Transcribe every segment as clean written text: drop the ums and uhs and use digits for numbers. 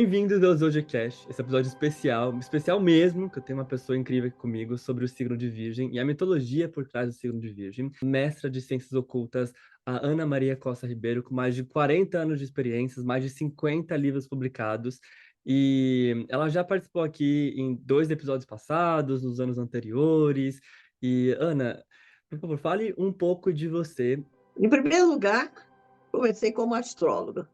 Bem-vindos ao Zodiacast, esse episódio especial mesmo, que eu tenho uma pessoa incrível aqui comigo sobre o signo de Virgem e a mitologia por trás do signo de Virgem. Mestra de Ciências Ocultas, a Ana Maria Costa Ribeiro, com mais de 40 anos de experiências, mais de 50 livros publicados. E ela já participou aqui em 2 episódios passados, nos anos anteriores. E, Ana, por favor, fale um pouco de você. Em primeiro lugar, comecei como astróloga.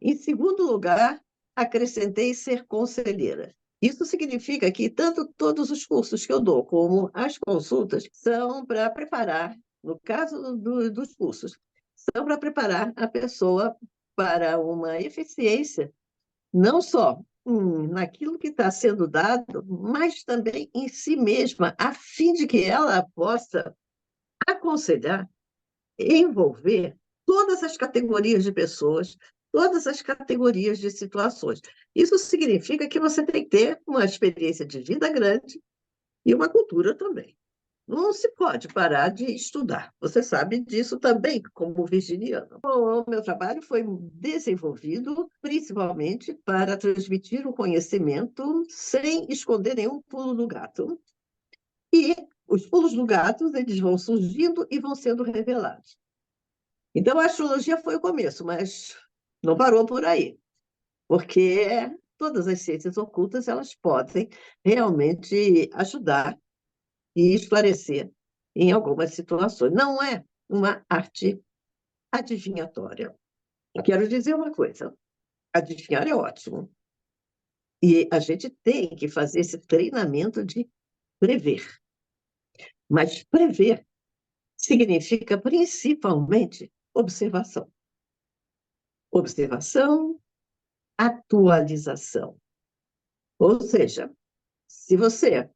Em segundo lugar, acrescentei ser conselheira. Isso significa que tanto todos os cursos que eu dou, como as consultas, são para preparar, no caso dos cursos, são para preparar a pessoa para uma eficiência, não só naquilo que está sendo dado, mas também em si mesma, a fim de que ela possa aconselhar, envolver todas as categorias de pessoas, todas as categorias de situações. Isso significa que você tem que ter uma experiência de vida grande e uma cultura também. Não se pode parar de estudar. Você sabe disso também, como virginiano. O meu trabalho foi desenvolvido principalmente para transmitir o conhecimento sem esconder nenhum pulo do gato. E os pulos do gato, eles vão surgindo e vão sendo revelados. Então, a astrologia foi o começo, mas não parou por aí, porque todas as ciências ocultas elas podem realmente ajudar e esclarecer em algumas situações. Não é uma arte adivinhatória. Quero dizer uma coisa: adivinhar é ótimo, e a gente tem que fazer esse treinamento de prever. Mas prever significa principalmente observação. Observação, atualização. Ou seja, se você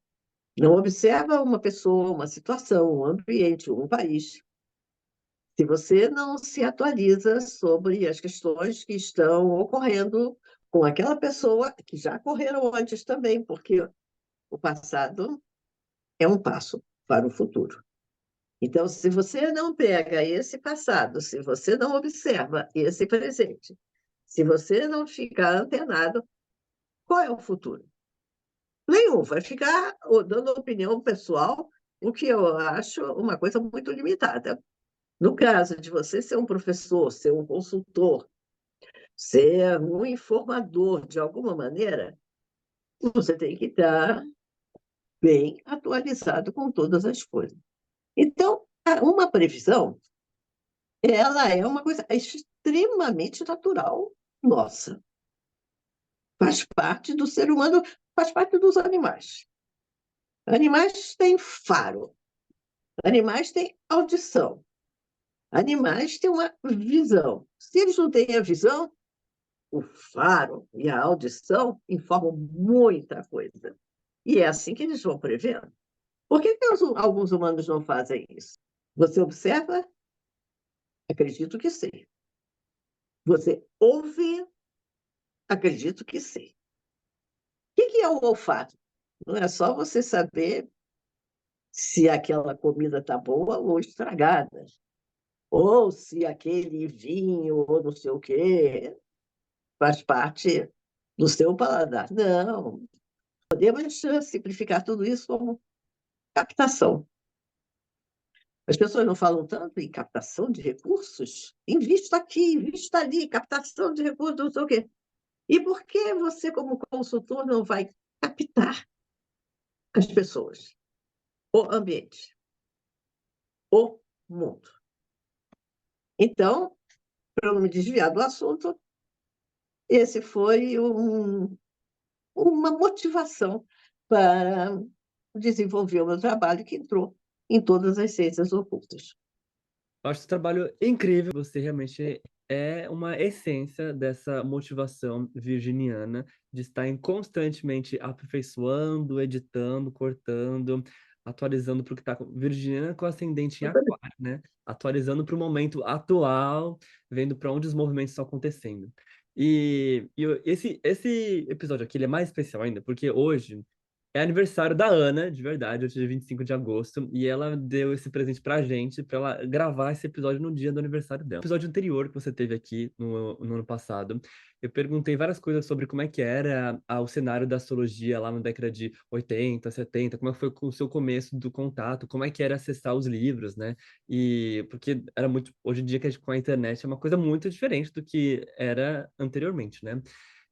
não observa uma pessoa, uma situação, um ambiente, um país, se você não se atualiza sobre as questões que estão ocorrendo com aquela pessoa, que já ocorreram antes também, porque o passado é um passo para o futuro. Então, se você não pega esse passado, se você não observa esse presente, se você não ficar antenado, qual é o futuro? Nenhum, vai ficar dando opinião pessoal, o que eu acho uma coisa muito limitada. No caso de você ser um professor, ser um consultor, ser um informador de alguma maneira, você tem que estar bem atualizado com todas as coisas. Então, uma previsão, ela é uma coisa extremamente natural nossa. Faz parte do ser humano, faz parte dos animais. Animais têm faro, animais têm audição. Animais têm uma visão. Se eles não têm a visão, o faro e a audição informam muita coisa. E é assim que eles vão prevendo. Por que alguns humanos não fazem isso? Você observa? Acredito que sim. Você ouve? Acredito que sim. O que é o olfato? Não é só você saber se aquela comida está boa ou estragada, ou se aquele vinho ou não sei o quê faz parte do seu paladar. Não, podemos simplificar tudo isso como captação. As pessoas não falam tanto em captação de recursos? Invista aqui, invista ali, captação de recursos, não sei o quê. E por que você, como consultor, não vai captar as pessoas, o ambiente, o mundo? Então, para não me desviar do assunto, esse foi uma motivação para desenvolver o meu trabalho, que entrou em todas as ciências ocultas. Eu acho esse trabalho incrível. Você realmente é uma essência dessa motivação virginiana de estar em constantemente aperfeiçoando, editando, cortando, atualizando para o que está. Virginiana com ascendente em aquário, né? Atualizando para o momento atual, vendo para onde os movimentos estão acontecendo. Esse episódio aqui ele é mais especial ainda, porque hoje É aniversário da Ana, de verdade, hoje é 25 de agosto, e ela deu esse presente pra gente, pra ela gravar esse episódio no dia do aniversário dela. No episódio anterior que você teve aqui no ano passado, eu perguntei várias coisas sobre como é que era o cenário da astrologia lá na década de 80, 70, como é que foi o seu começo do contato, como é que era acessar os livros, né? E porque era muito, hoje em dia que com a internet é uma coisa muito diferente do que era anteriormente, né?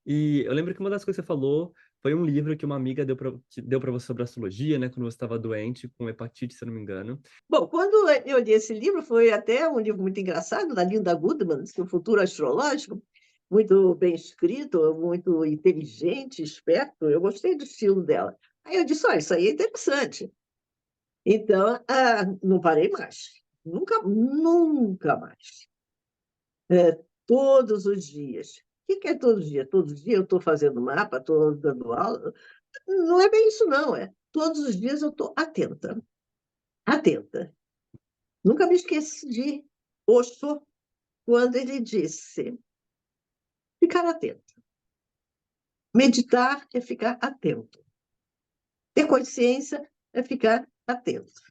E eu lembro que uma das coisas que você falou foi um livro que uma amiga deu para você sobre astrologia, né? Quando você estava doente com hepatite, se eu não me engano. Bom, quando eu li esse livro, foi até um livro muito engraçado, da Linda Goodman, O Futuro Astrológico, muito bem escrito, muito inteligente, esperto. Eu gostei do estilo dela. Aí eu disse, olha, isso aí é interessante. Então, não parei mais. Nunca, nunca mais. Todos os dias. O que é todos os dias? Todos os dias eu estou fazendo mapa, estou dando aula. Não é bem isso, não. Todos os dias eu estou atenta. Atenta. Nunca me esqueci de Osho, quando ele disse: ficar atento. Meditar é ficar atento. Ter consciência é ficar atento.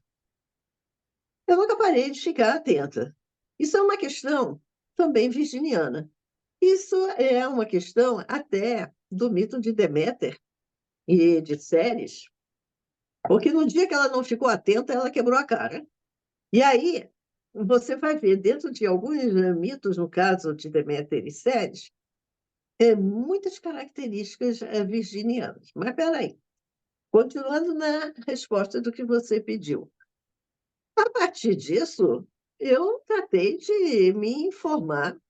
Eu nunca parei de ficar atenta. Isso é uma questão também virginiana. Isso é uma questão até do mito de Deméter e de Ceres, porque no dia que ela não ficou atenta, ela quebrou a cara. E aí, você vai ver, dentro de alguns mitos, no caso de Deméter e Ceres, muitas características virginianas. Mas peraí, continuando na resposta do que você pediu. A partir disso, eu tratei de me informar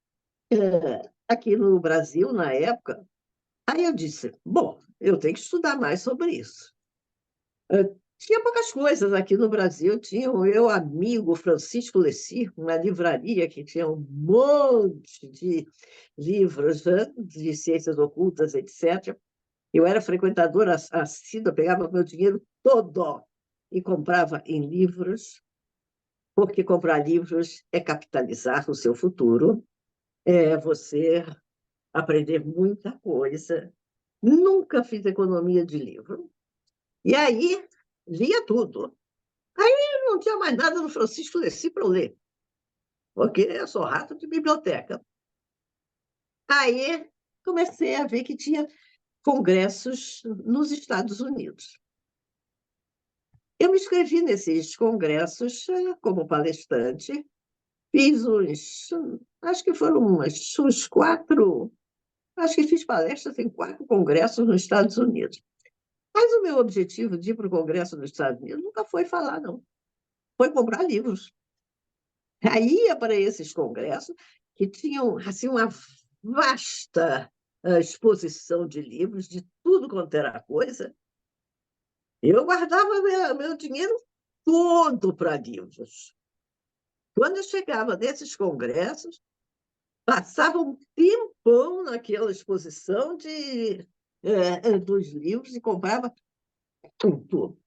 aqui no Brasil, na época. Aí eu disse, bom, eu tenho que estudar mais sobre isso. Tinha poucas coisas aqui no Brasil. Tinha o meu amigo Francisco Lessig, uma livraria que tinha um monte de livros, né, de ciências ocultas, etc. Eu era frequentadora assídua, pegava meu dinheiro todo e comprava em livros, porque comprar livros é capitalizar o seu futuro, é você aprender muita coisa. Nunca fiz economia de livro. E aí, lia tudo. Aí não tinha mais nada no Francisco Lessig para eu ler, porque eu sou rato de biblioteca. Aí comecei a ver que tinha congressos nos Estados Unidos. Eu me inscrevi nesses congressos como palestrante, fiz acho que foram uns quatro, acho que fiz palestras em 4 congressos nos Estados Unidos. Mas o meu objetivo de ir para o Congresso dos Estados Unidos nunca foi falar, não. Foi comprar livros. Aí ia para esses congressos que tinham assim, uma vasta exposição de livros, de tudo quanto era coisa. Eu guardava meu dinheiro todo para livros. Quando eu chegava nesses congressos, passava um tempão naquela exposição dos livros e comprava tudo.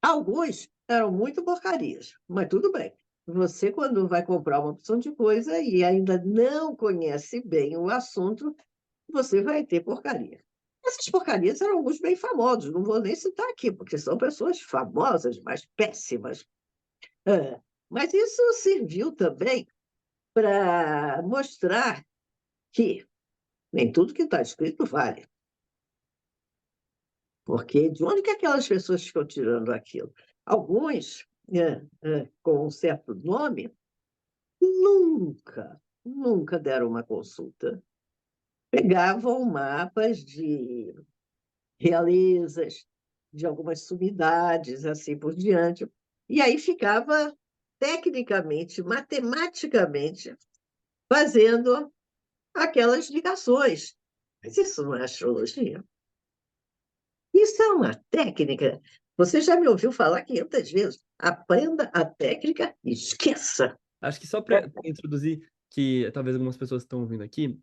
Alguns eram muito porcarias, mas tudo bem. Você, quando vai comprar uma opção de coisa e ainda não conhece bem o assunto, você vai ter porcaria. Essas porcarias eram alguns bem famosos, não vou nem citar aqui, porque são pessoas famosas, mas péssimas. É, mas isso serviu também para mostrar que nem tudo que está escrito vale. Porque de onde que aquelas pessoas ficam tirando aquilo? Alguns, com um certo nome, nunca deram uma consulta. Pegavam mapas de realezas, de algumas sumidades, assim por diante, e aí ficava tecnicamente, matematicamente, fazendo aquelas ligações. Mas isso não é astrologia. Isso é uma técnica. Você já me ouviu falar 500 vezes. Aprenda a técnica e esqueça. Acho que só para introduzir, que talvez algumas pessoas estão ouvindo aqui,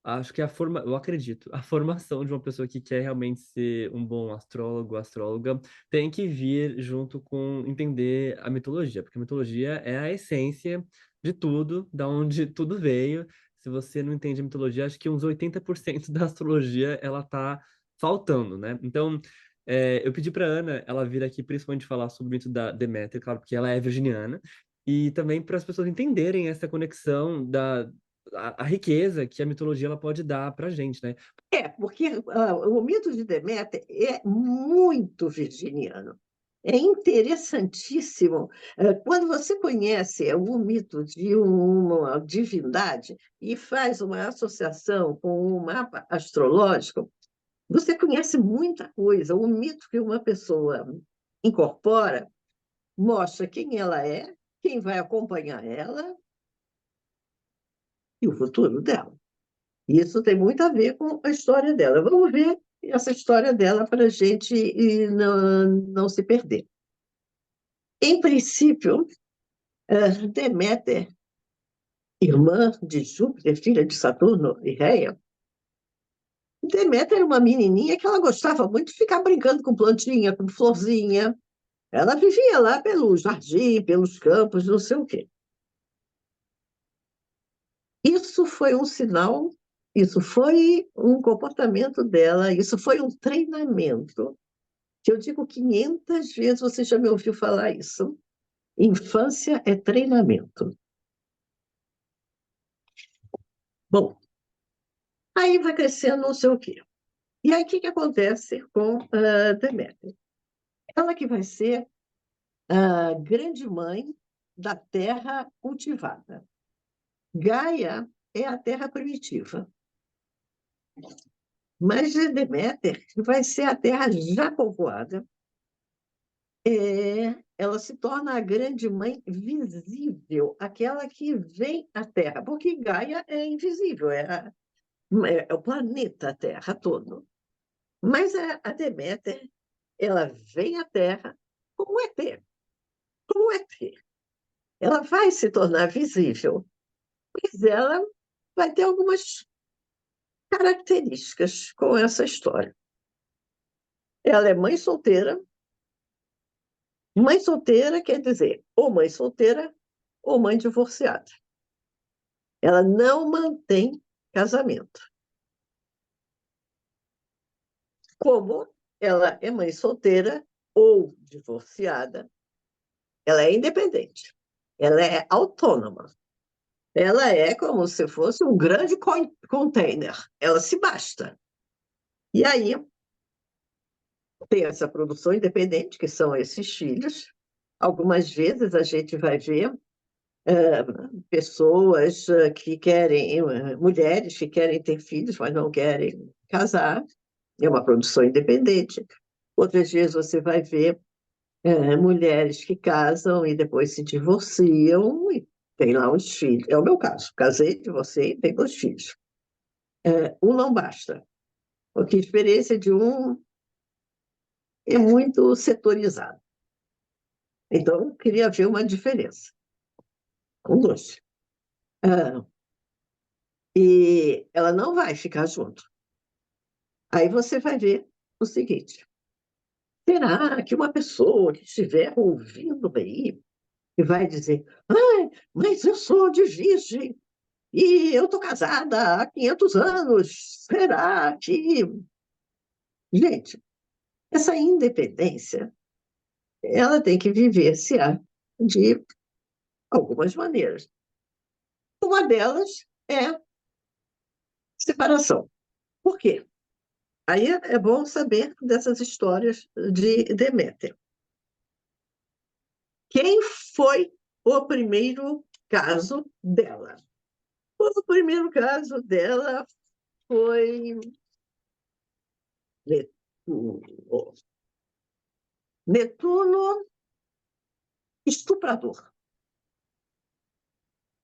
acho que eu acredito, a formação de uma pessoa que quer realmente ser um bom astrólogo, astróloga, tem que vir junto com entender a mitologia, porque a mitologia é a essência de tudo, da onde tudo veio. Se você não entende a mitologia, acho que uns 80% da astrologia ela tá faltando, né? Então, Eu pedi para Ana ela vir aqui principalmente falar sobre o mito da Deméter, claro, porque ela é virginiana, e também para as pessoas entenderem essa conexão a riqueza que a mitologia ela pode dar para a gente, né? Porque o mito de Deméter é muito virginiano. É interessantíssimo. Quando você conhece o mito de uma divindade e faz uma associação com um mapa astrológico, você conhece muita coisa. O mito que uma pessoa incorpora mostra quem ela é, quem vai acompanhar ela e o futuro dela. Isso tem muito a ver com a história dela. Vamos ver essa história dela para a gente não se perder. Em princípio, Deméter, irmã de Júpiter, filha de Saturno e Réia, Deméter era uma menininha que ela gostava muito de ficar brincando com plantinha, com florzinha. Ela vivia lá pelo jardim, pelos campos, não sei o quê. Isso foi um sinal, isso foi um comportamento dela, isso foi um treinamento que eu digo 500 vezes, você já me ouviu falar isso. Infância é treinamento. Bom, aí vai crescendo não sei o quê. E aí, o que acontece com a Deméter? Ela que vai ser a grande mãe da terra cultivada. Gaia é a terra primitiva. Mas Deméter vai ser a terra já povoada. Ela se torna a grande mãe visível, aquela que vem à Terra, porque Gaia é invisível, é o planeta Terra todo. Mas a Deméter, ela vem à Terra como ET, como ET. Ela vai se tornar visível, mas ela vai ter algumas características com essa história. Ela é mãe solteira. Mãe solteira quer dizer ou mãe solteira ou mãe divorciada. Ela não mantém casamento. Como ela é mãe solteira ou divorciada, ela é independente, ela é autônoma. Ela é como se fosse um grande container, ela se basta. E aí tem essa produção independente, que são esses filhos. Algumas vezes a gente vai ver pessoas que querem, mulheres que querem ter filhos, mas não querem casar. É uma produção independente. Outras vezes você vai ver mulheres que casam e depois se divorciam e tem lá uns filhos. É o meu caso. Casei, divorciei e tenho 2 filhos. Um não basta, porque a experiência de um é muito setorizada. Então, eu queria ver uma diferença com 2. Ah, e ela não vai ficar junto. Aí você vai ver o seguinte: será que uma pessoa que estiver ouvindo aí e vai dizer, ai, mas eu sou de virgem e eu estou casada há 500 anos, será que... Gente, essa independência, ela tem que viver-se-á de algumas maneiras. Uma delas é separação. Por quê? Aí é bom saber dessas histórias de Deméter. Quem foi o primeiro caso dela? O primeiro caso dela foi Netuno. Netuno, estuprador.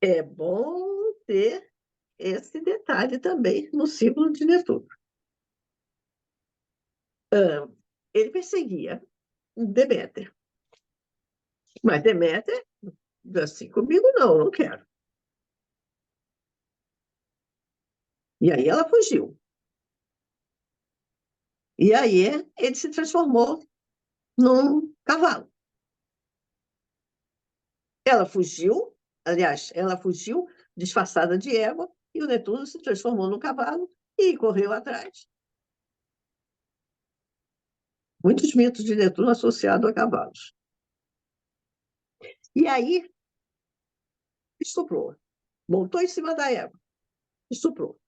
É bom ter esse detalhe também no símbolo de Netuno. Ele perseguia Deméter. Mas Deméter, assim comigo, não, não quero. E aí ela fugiu. E aí ele se transformou num cavalo. Ela fugiu, aliás, ela fugiu disfarçada de égua, e o Netuno se transformou num cavalo e correu atrás. Muitos mitos de Netuno associados a cavalos. E aí, estuprou. Montou em cima da égua. Estuprou.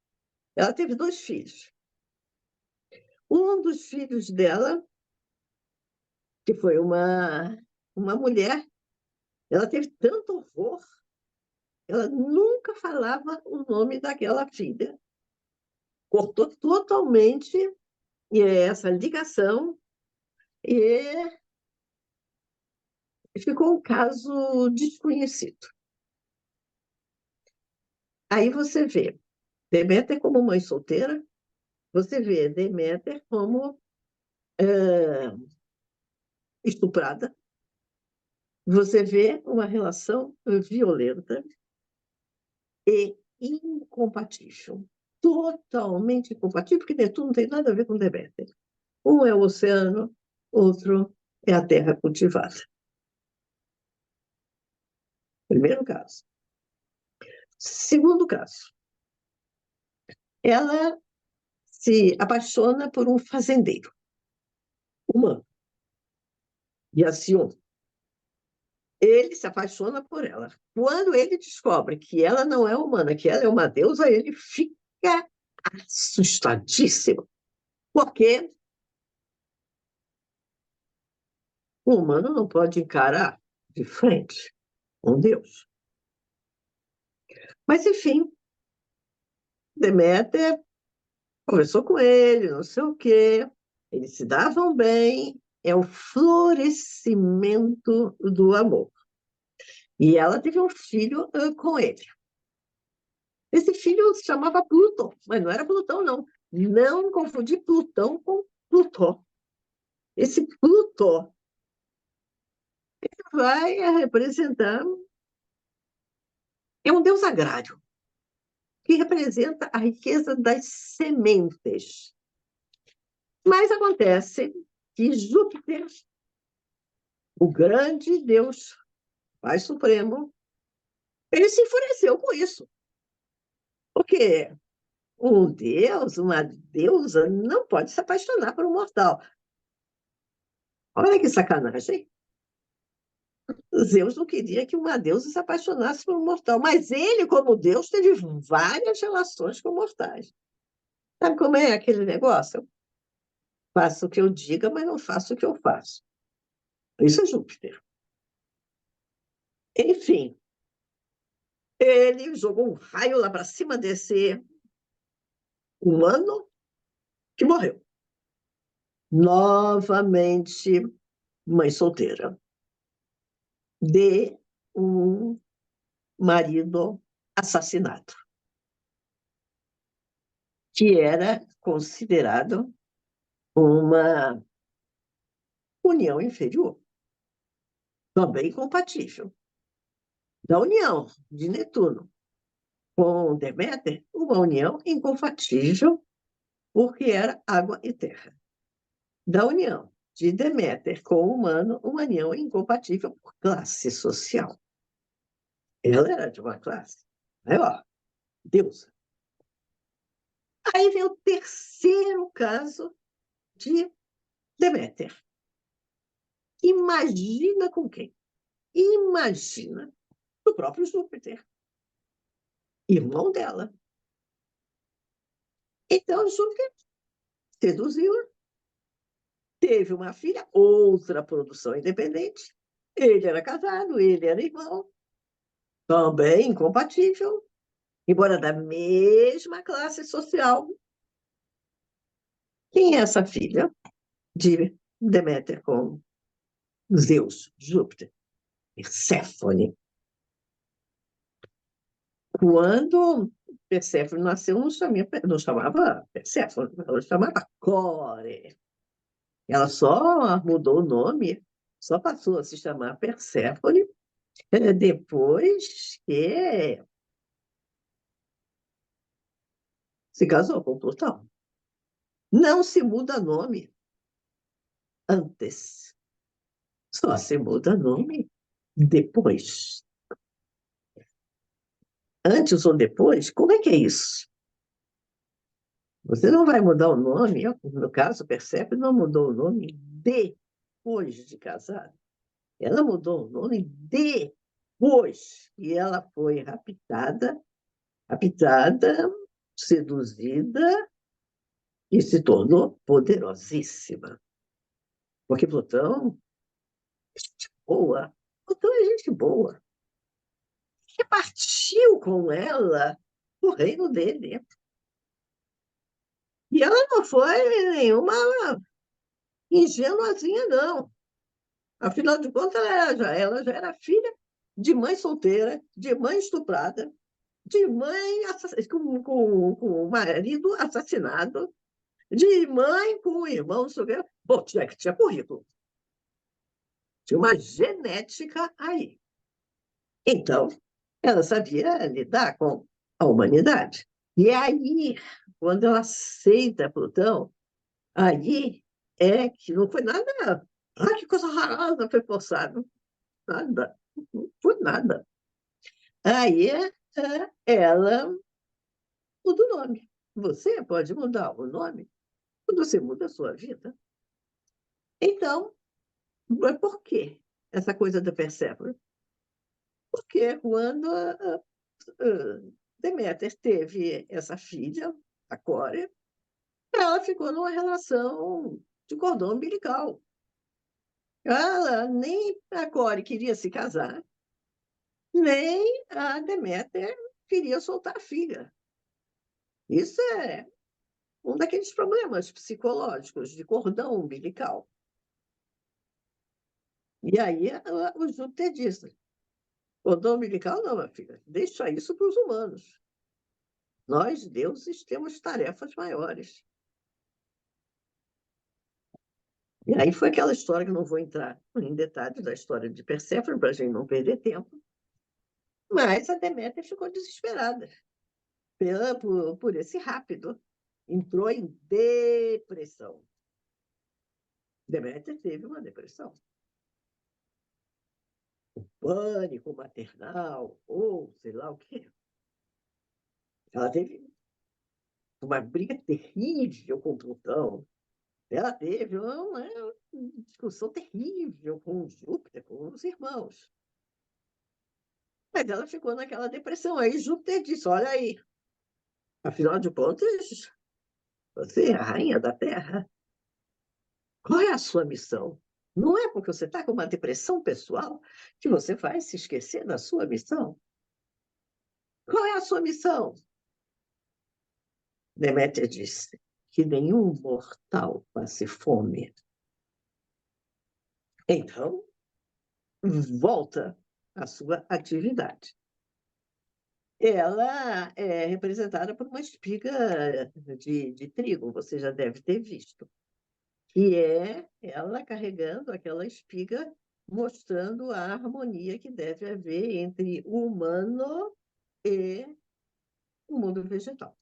Ela teve 2 filhos. Um dos filhos dela, que foi uma mulher, ela teve tanto horror, ela nunca falava o nome daquela filha. Cortou totalmente essa ligação e ficou um caso desconhecido. Aí você vê Deméter como mãe solteira, você vê Deméter como estuprada, você vê uma relação violenta e incompatível. Totalmente incompatível, porque Netuno não tem nada a ver com Deméter. Um é o oceano, outro é a terra cultivada. Primeiro caso. Segundo caso, ela se apaixona por um fazendeiro humano, Yacion. Ele se apaixona por ela. Quando ele descobre que ela não é humana, que ela é uma deusa, ele fica assustadíssimo, porque o humano não pode encarar de frente um deus. Mas, enfim, Deméter conversou com ele, não sei o quê, eles se davam bem, é o florescimento do amor. E ela teve um filho com ele. Esse filho se chamava Plutão, mas não era Plutão, não. Não confundir Plutão com Plutó. Esse Plutó vai representar, é um deus agrário, que representa a riqueza das sementes. Mas acontece que Júpiter, o grande deus, Pai Supremo, ele se enfureceu com isso. Porque um deus, uma deusa, não pode se apaixonar por um mortal. Olha que sacanagem. Zeus não queria que uma deusa se apaixonasse por um mortal, mas ele, como Deus, teve várias relações com mortais. Sabe como é aquele negócio? Faço o que eu diga, mas não faço o que eu faço. Isso é Júpiter. Enfim, ele jogou um raio lá para cima desse humano que morreu. Novamente, mãe solteira de um marido assassinado, que era considerado uma união inferior, também compatível. Da união de Netuno com Deméter, uma união incompatível, porque era água e terra. Da união de Deméter com o humano, uma união incompatível por classe social. Ela era de uma classe maior, deusa. Aí vem o terceiro caso de Deméter. Imagina com quem? Imagina o próprio Júpiter, irmão dela. Então, Júpiter seduziu, teve uma filha, outra produção independente. Ele era casado, ele era irmão, também incompatível, embora da mesma classe social. Quem é essa filha de Deméter com Zeus, Júpiter? Perséfone. Quando Perséfone nasceu, não chamava Perséfone, ela chamava Core. Ela só mudou o nome, só passou a se chamar Perséfone depois que se casou com Plutão. Não se muda nome antes, só se muda nome depois. Antes ou depois, como é que é isso? Você não vai mudar o nome, no caso, Perséfone não mudou o nome depois de casada. Ela mudou o nome depois que ela foi raptada, seduzida e se tornou poderosíssima. Porque Plutão é gente boa. Plutão é gente boa. Que partiu com ela o reino dele. E ela não foi nenhuma ingenuazinha, não. Afinal de contas, ela já era filha de mãe solteira, de mãe estuprada, de mãe com o marido assassinado, de mãe com o irmão. Bom, tinha currículo. Tinha uma genética aí. Então, ela sabia lidar com a humanidade. E aí, quando ela aceita Plutão, aí é que não foi nada. Ah, que coisa horrorosa, foi forçado. Nada, não foi nada. Aí ela muda o nome. Você pode mudar o nome quando você muda a sua vida. Então, por quê essa coisa da Perséfone? Porque quando Deméter teve essa filha, a Córea, ela ficou numa relação de cordão umbilical. Ela nem a Core queria se casar, nem a Deméter queria soltar a filha. Isso é um daqueles problemas psicológicos de cordão umbilical. E aí o Júpiter disse: cordão umbilical não, minha filha, deixa isso para os humanos. Nós, deuses, temos tarefas maiores. E aí foi aquela história que eu não vou entrar em detalhes da história de Perséfone, para a gente não perder tempo. Mas a Deméter ficou desesperada por esse rápido. Entrou em depressão. Deméter teve uma depressão. Pânico maternal, ou sei lá o quê. Ela teve uma briga terrível com Plutão. Ela teve uma discussão terrível com Júpiter, com os irmãos. Mas ela ficou naquela depressão. Aí Júpiter disse: olha aí, afinal de contas, você é a rainha da Terra. Qual é a sua missão? Não é porque você está com uma depressão pessoal que você vai se esquecer da sua missão. Qual é a sua missão? Deméter disse que nenhum mortal passe fome. Então, volta à sua atividade. Ela é representada por uma espiga de trigo, você já deve ter visto, que é ela carregando aquela espiga, mostrando a harmonia que deve haver entre o humano e o mundo vegetal,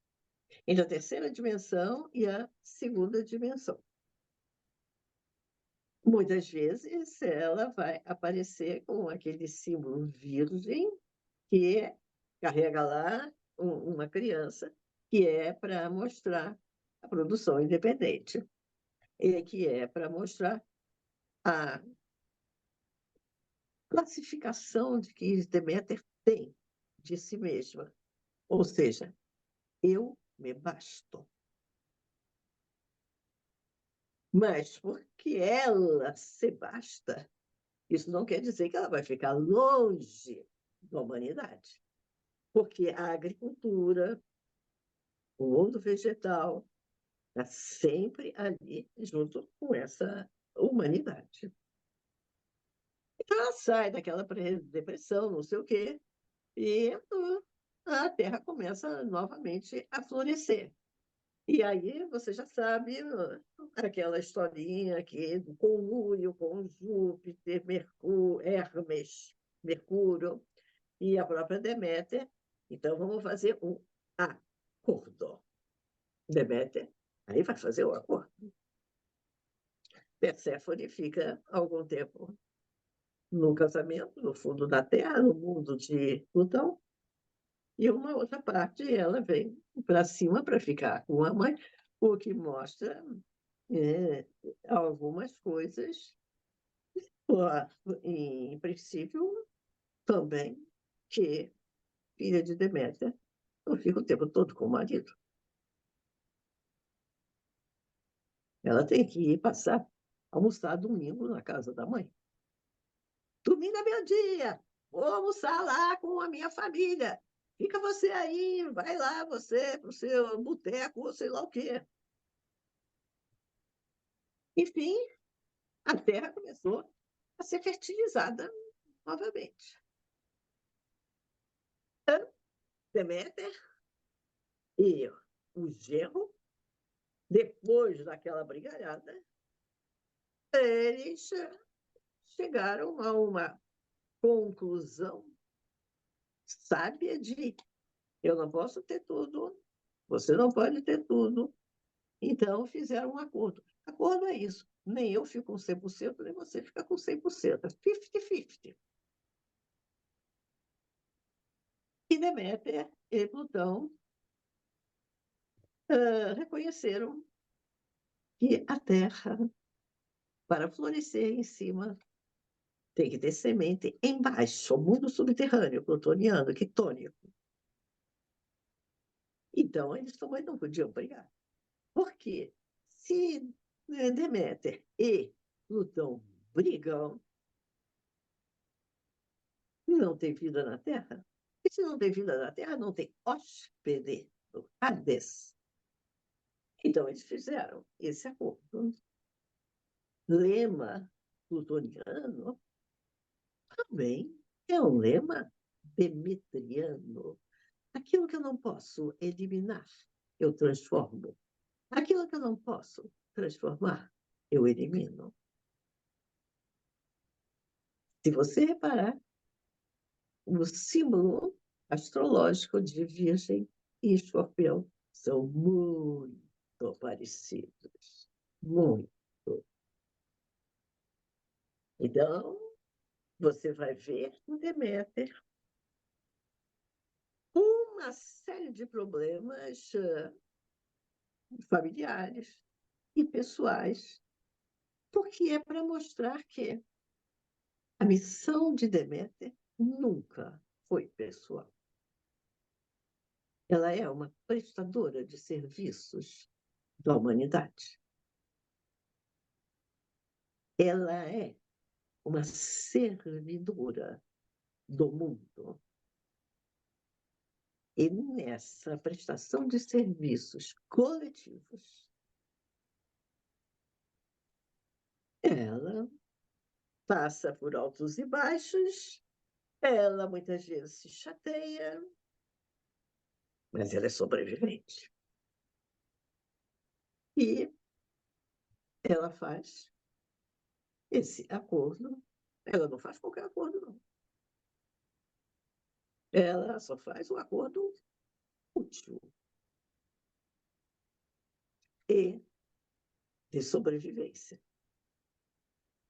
entre a terceira dimensão e a segunda dimensão. Muitas vezes ela vai aparecer com aquele símbolo virgem que carrega lá uma criança, que é para mostrar a produção independente, e que é para mostrar a classificação de que Deméter tem de si mesma. Ou seja, eu me basto. Mas porque ela se basta, isso não quer dizer que ela vai ficar longe da humanidade. Porque a agricultura, o mundo vegetal, está sempre ali junto com essa humanidade. Então ela sai daquela depressão, não sei o quê, e a Terra começa novamente a florescer. E aí você já sabe aquela historinha aqui do conluio com Júpiter, Hermes, Mercúrio e a própria Deméter. Então vamos fazer um acordo. Deméter, aí vai fazer o acordo. Perséfone fica algum tempo no casamento, no fundo da Terra, no mundo de Plutão, e uma outra parte ela vem para cima para ficar com a mãe, o que mostra É, algumas coisas, ó, em princípio, também, que filha de Deméter não fica o tempo todo com o marido. Ela tem que ir passar, almoçar domingo na casa da mãe. Domingo é meu dia, vou almoçar lá com a minha família. Fica você aí, vai lá você para o seu boteco, ou sei lá o quê. Enfim, a terra começou a ser fertilizada novamente. Deméter e o genro, depois daquela brigalhada, eles chegaram a uma conclusão sábia de eu não posso ter tudo, você não pode ter tudo. Então fizeram um acordo. Acordo é isso. Nem eu fico com 100%, nem você fica com 100%. É 50-50. E Deméter e Plutão reconheceram que a Terra, para florescer em cima, tem que ter semente embaixo, o mundo subterrâneo, plutoniano, quitônico. Então, eles também não podiam brigar. Por quê? Se Deméter e Plutão brigam, não tem vida na Terra. E se não tem vida na Terra, não tem hóspede no Hades. Então, eles fizeram esse acordo. Lema plutoniano também é um lema demetriano. Aquilo que eu não posso eliminar, eu transformo. Aquilo que eu não posso transformar, eu elimino. Se você reparar, o símbolo astrológico de Virgem e Escorpião são muito parecidos. Muito. Então, você vai ver em Deméter uma série de problemas familiares e pessoais, porque é para mostrar que a missão de Deméter nunca foi pessoal. Ela é uma prestadora de serviços da humanidade. Ela é uma servidora do mundo. E nessa prestação de serviços coletivos, ela passa por altos e baixos, ela muitas vezes se chateia, mas ela é sobrevivente. E ela faz esse acordo. Ela não faz qualquer acordo, não. Ela só faz um acordo útil e de sobrevivência.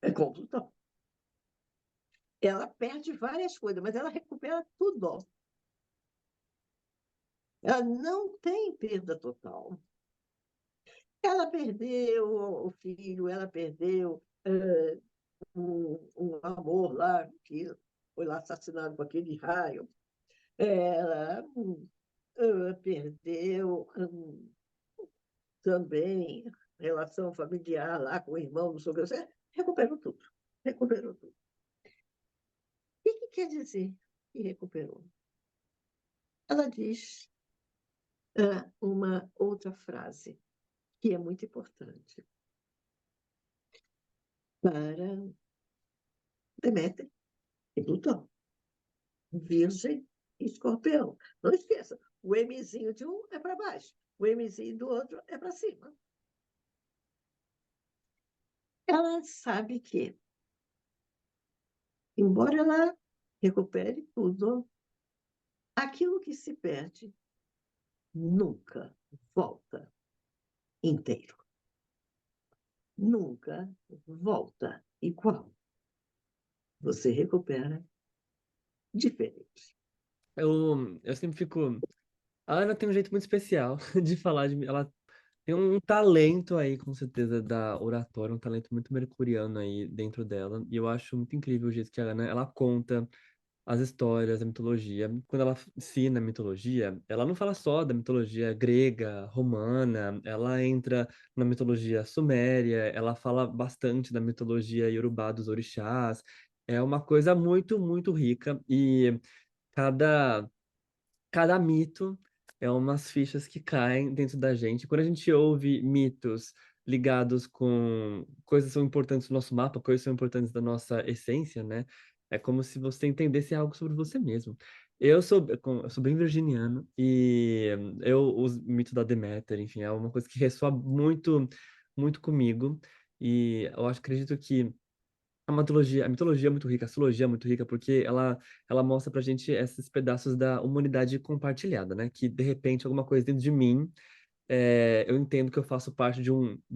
É com Plutão. Ela perde várias coisas, mas ela recupera tudo. Ela não tem perda total. Ela perdeu o filho, ela perdeu um amor lá, que foi lá assassinado com aquele raio. Ela perdeu também relação familiar lá com o irmão, não sei o que. Você recuperou tudo. Recuperou tudo. E o que quer dizer que recuperou? Ela diz uma outra frase que é muito importante para Deméter e Plutão. Virgem e Escorpião. Não esqueça, o Mzinho de um é para baixo, o Mzinho do outro é para cima. Ela sabe que, embora ela recupere tudo, aquilo que se perde nunca volta inteiro. Nunca volta igual. Você recupera diferente. Eu sempre fico. A Ana tem um jeito muito especial de falar de mim. Ela Tem um talento aí, com certeza, da oratória, um talento muito mercuriano aí dentro dela. E eu acho muito incrível o jeito que a Ana, ela conta as histórias, a mitologia. Quando ela ensina a mitologia, ela não fala só da mitologia grega, romana, ela entra na mitologia suméria, ela fala bastante da mitologia iorubá dos orixás. É uma coisa muito, muito rica e cada cada mito é umas fichas que caem dentro da gente. Quando a gente ouve mitos ligados com coisas que são importantes do nosso mapa, coisas que são importantes da nossa essência, né? É como se você entendesse algo sobre você mesmo. Eu sou bem virginiano e eu uso o mito da Deméter, enfim, é uma coisa que ressoa muito, muito comigo. E eu acredito que a mitologia é muito rica, a astrologia é muito rica, porque ela mostra pra gente esses pedaços da humanidade compartilhada, né? Que, de repente, alguma coisa dentro de mim, eu entendo que eu faço parte de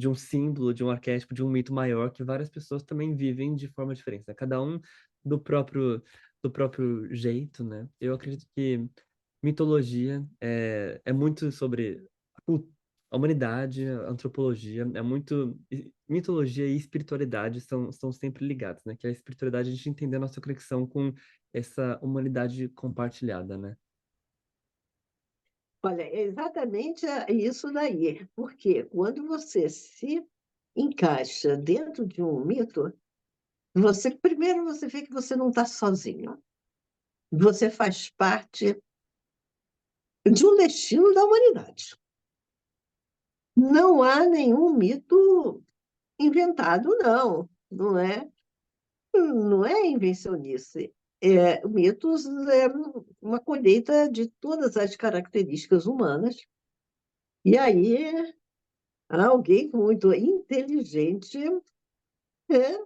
um símbolo, de um arquétipo, de um mito maior, que várias pessoas também vivem de forma diferente, né? Cada um do próprio, do próprio jeito, né? Eu acredito que mitologia é muito sobre a humanidade, a antropologia, é muito. Mitologia e espiritualidade são sempre ligados, né? Que a espiritualidade é a gente entender a nossa conexão com essa humanidade compartilhada, né? Olha, é exatamente isso daí. Porque quando você se encaixa dentro de um mito, você primeiro você vê que você não está sozinho. Você faz parte de um destino da humanidade. Não há nenhum mito inventado, não. Não é invencionice. Mitos é uma colheita de todas as características humanas. E aí, alguém muito inteligente é,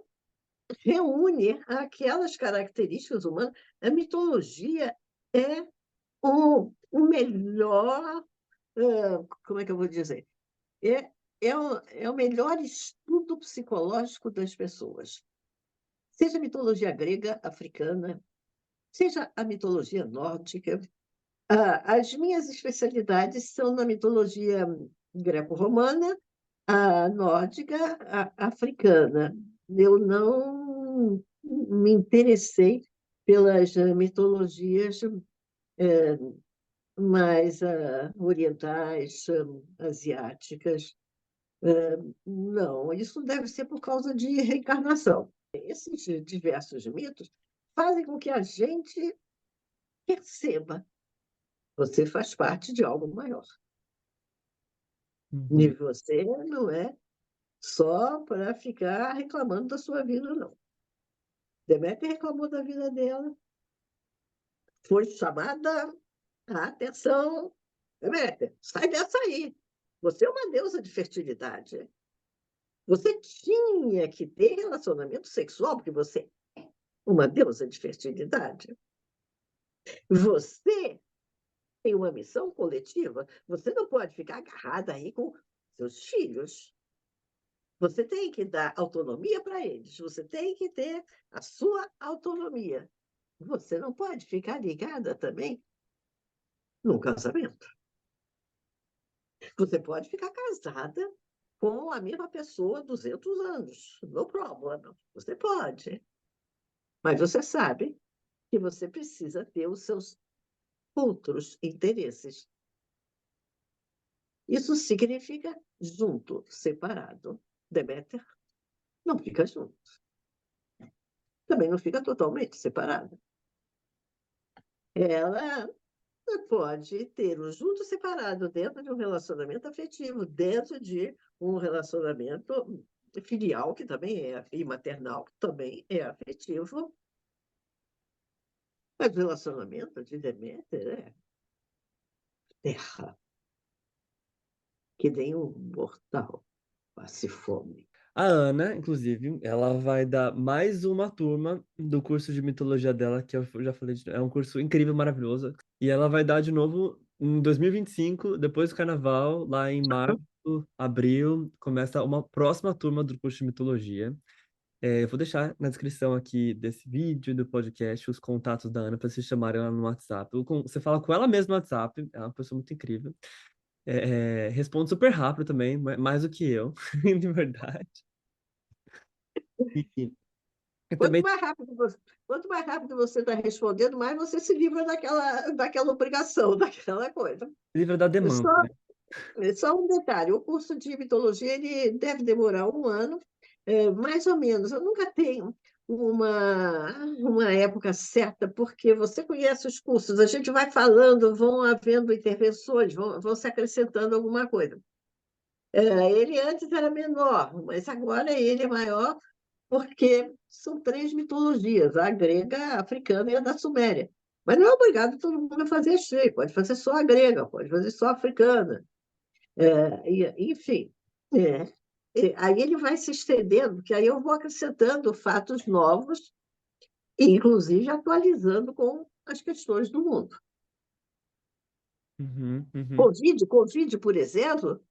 reúne aquelas características humanas. A mitologia é o melhor, como é que eu vou dizer? É, é o melhor estudo psicológico das pessoas. Seja a mitologia grega, africana, seja a mitologia nórdica. As minhas especialidades são na mitologia greco-romana, a nórdica, a africana. Eu não me interessei pelas mitologias mais orientais, asiáticas. Não, isso deve ser por causa de reencarnação. Esses diversos mitos fazem com que a gente perceba: você faz parte de algo maior. E Uhum. você não é só para ficar reclamando da sua vida, não. Deméter reclamou da vida dela, foi chamada a atenção. Deméter, sai dessa aí. Você é uma deusa de fertilidade. Você tinha que ter relacionamento sexual, porque você é uma deusa de fertilidade. Você tem uma missão coletiva. Você não pode ficar agarrada aí com seus filhos. Você tem que dar autonomia para eles. Você tem que ter a sua autonomia. Você não pode ficar ligada também num casamento. Você pode ficar casada com a mesma pessoa há 200 anos. No problema. Você pode. Mas você sabe que você precisa ter os seus outros interesses. Isso significa junto, separado. Deméter não fica junto. Também não fica totalmente separada. Ela pode ter o junto separado dentro de um relacionamento afetivo, dentro de um relacionamento filial, que também é, e maternal, que também é afetivo. Mas o relacionamento de Deméter é terra, que nem um mortal passe fome. A Ana, inclusive, ela vai dar mais uma turma do curso de mitologia dela, que eu já falei, é um curso incrível, maravilhoso. E ela vai dar de novo em 2025, depois do carnaval, lá em março, abril, começa uma próxima turma do curso de mitologia. Eu vou deixar na descrição aqui desse vídeo, do podcast, os contatos da Ana para vocês chamarem ela no WhatsApp. Você fala com ela mesma no WhatsApp, é uma pessoa muito incrível. responde super rápido também, mais do que eu, de verdade. E, e Quanto também mais rápido você, quanto mais rápido você está respondendo, mais você se livra daquela obrigação, daquela coisa. livra da demanda, Só, né? só um detalhe, o curso de mitologia ele deve demorar um ano, mais ou menos. Eu nunca tenho uma época certa, porque você conhece os cursos, a gente vai falando, vão havendo intervenções, vão se acrescentando alguma coisa. Ele antes era menor, mas agora ele é maior porque são três mitologias, a grega, a africana e a da Suméria. Mas não é obrigado todo mundo a fazer as três, pode fazer só a grega, pode fazer só a africana. Enfim, é. Aí ele vai se estendendo, que aí eu vou acrescentando fatos novos, e inclusive atualizando com as questões do mundo. Uhum, uhum. Covid, por exemplo,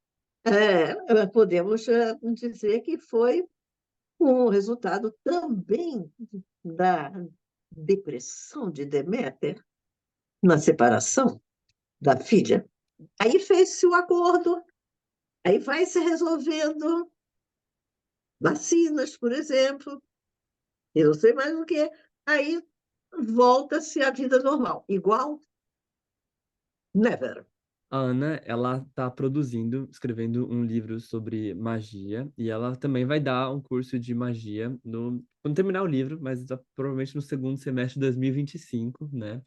podemos dizer que foi um resultado também da depressão de Deméter na separação da filha. Aí fez-se o acordo, aí vai se resolvendo vacinas, por exemplo, e não sei mais o que. Aí volta-se à vida normal. Igual, never. A Ana, ela tá produzindo, escrevendo um livro sobre magia, e ela também vai dar um curso de magia quando terminar o livro, mas provavelmente no segundo semestre de 2025, né?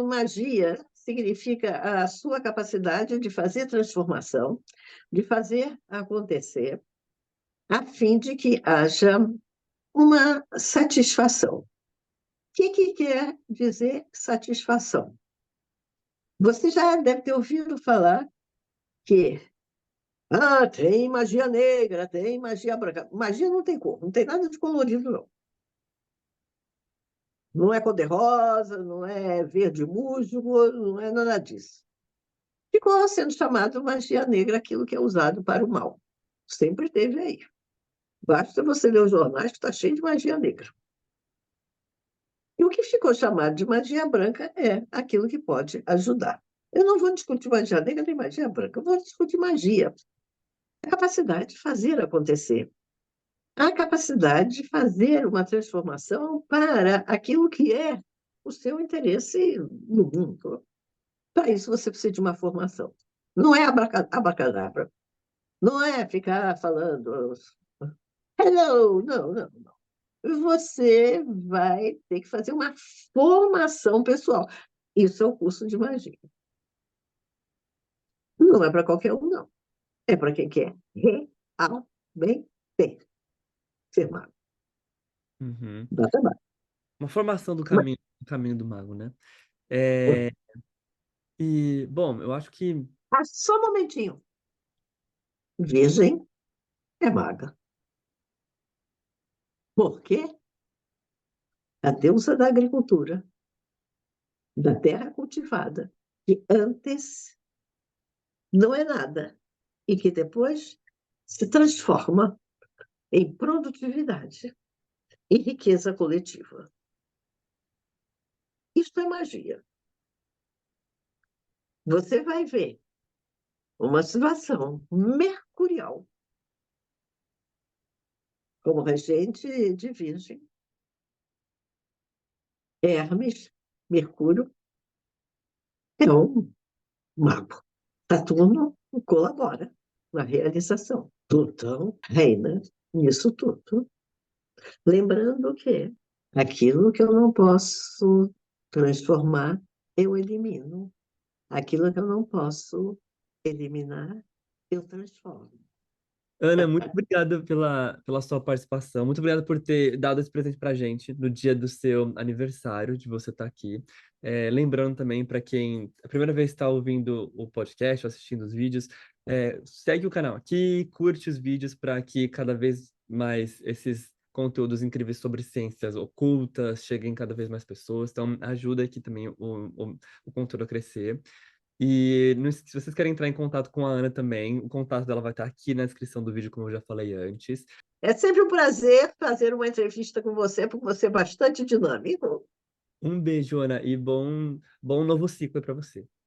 Magia significa a sua capacidade de fazer transformação, de fazer acontecer, a fim de que haja uma satisfação. O que quer dizer satisfação? Você já deve ter ouvido falar que tem magia negra, tem magia branca. Magia não tem cor, não tem nada de colorido, não. Não é cor-de-rosa, não é verde musgo, não é nada disso. Ficou sendo chamado magia negra aquilo que é usado para o mal. Sempre teve aí. Basta você ler os jornais que está cheio de magia negra. E o que ficou chamado de magia branca é aquilo que pode ajudar. Eu não vou discutir magia negra nem magia branca, eu vou discutir magia. A capacidade de fazer acontecer. A capacidade de fazer uma transformação para aquilo que é o seu interesse no mundo. Para isso, você precisa de uma formação. Não é abracadabra, não é ficar falando hello, não, não, não. Você vai ter que fazer uma formação pessoal. Isso é o curso de magia. Não é para qualquer um, não. É para quem quer realmente ser mago. Uhum. Dá trabalho. Uma formação Mas, do caminho do mago, né? É, e, bom, eu acho que só um momentinho. Virgem é maga. Por quê? A deusa da agricultura, da terra cultivada, que antes não é nada e que depois se transforma em produtividade e riqueza coletiva. Isto é magia. Você vai ver uma situação mercurial como regente de Virgem, Hermes, Mercúrio, é um mago. Saturno colabora na realização. Plutão reina nisso tudo. Lembrando que aquilo que eu não posso transformar, eu elimino. Aquilo que eu não posso eliminar, eu transformo. Ana, muito obrigado pela sua participação. Muito obrigado por ter dado esse presente pra gente no dia do seu aniversário, de você estar aqui. Lembrando também, para quem a primeira vez está ouvindo o podcast, ou assistindo os vídeos, segue o canal aqui, curte os vídeos para que cada vez mais esses conteúdos incríveis sobre ciências ocultas cheguem cada vez mais pessoas. Então, ajuda aqui também o conteúdo a crescer. E se vocês querem entrar em contato com a Ana também, o contato dela vai estar aqui na descrição do vídeo, como eu já falei antes. É sempre um prazer fazer uma entrevista com você, porque você é bastante dinâmico. Um beijo, Ana, e bom novo ciclo para você.